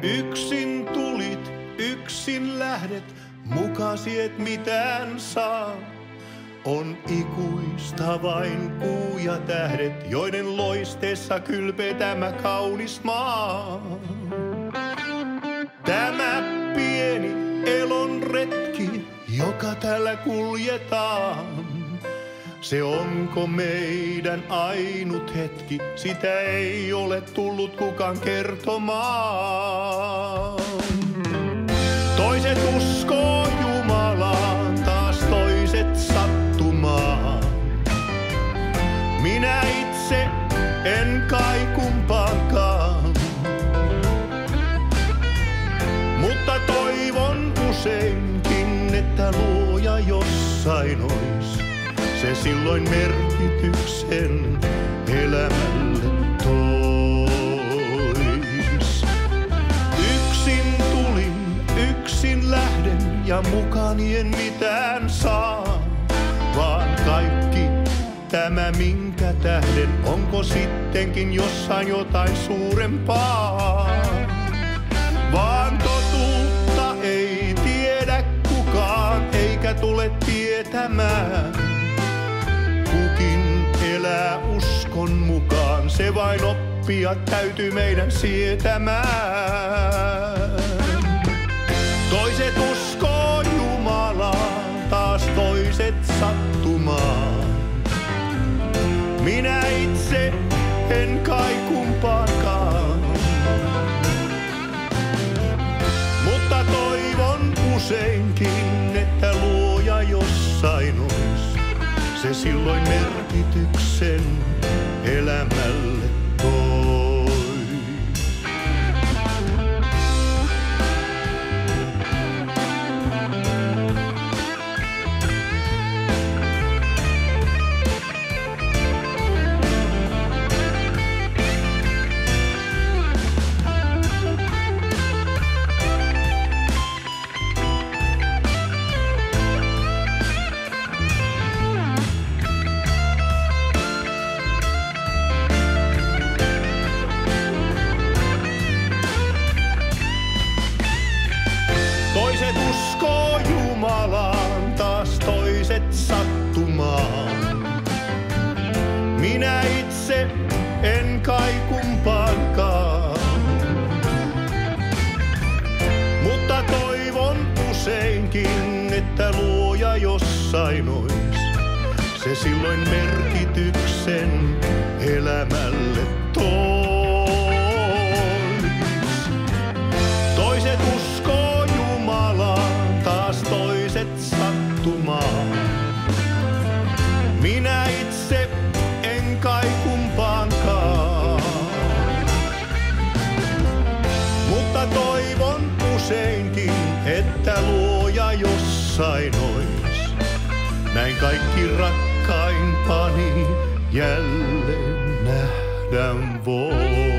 Yksin tulit, yksin lähdet, mukasi et mitään saa. On ikuista vain kuu ja tähdet, joiden loisteessa kylpee tämä kaunis maa. Tämä pieni elon retki, joka täällä kuljetaan. Se onko meidän ainut hetki, sitä ei ole tullut kukaan kertomaan. Toiset uskoo Jumalaan, taas toiset sattumaan. Minä itse en kai kumpaankaan, mutta toivon useinkin, että Luoja jossain ois. Se silloin merkityksen elämälle tois. Yksin tulin, yksin lähden ja mukani en mitään saa. Vaan kaikki tämä minkä tähden, onko sittenkin jossain jotain suurempaa? Vaan totuutta ei tiedä kukaan eikä tule tietämään. Kukin elää uskon mukaan, se vain oppia täytyy meidän sietämään. Toiset uskoo Jumalaan, taas toiset sattumaan. Minä itse en kai kumpaankaan, mutta toivon useinkin, että Luoja jossain ois. Se silloin merkityksen elämälle toi. Toiset uskoo Jumalaan, taas toiset sattumaan. Minä itse en kai kumpaankaan, mutta toivon useinkin, että Luoja jossain ois. Se silloin merkityksen elämälle tois. Toiset uskoo Jumalaan, taas toiset sattumaan. Minä itse en kai kumpaankaan, mutta toivon useinkin, että Luoja jossain ois. Näin kaikki rakkaimpani jälleen nähdään voi.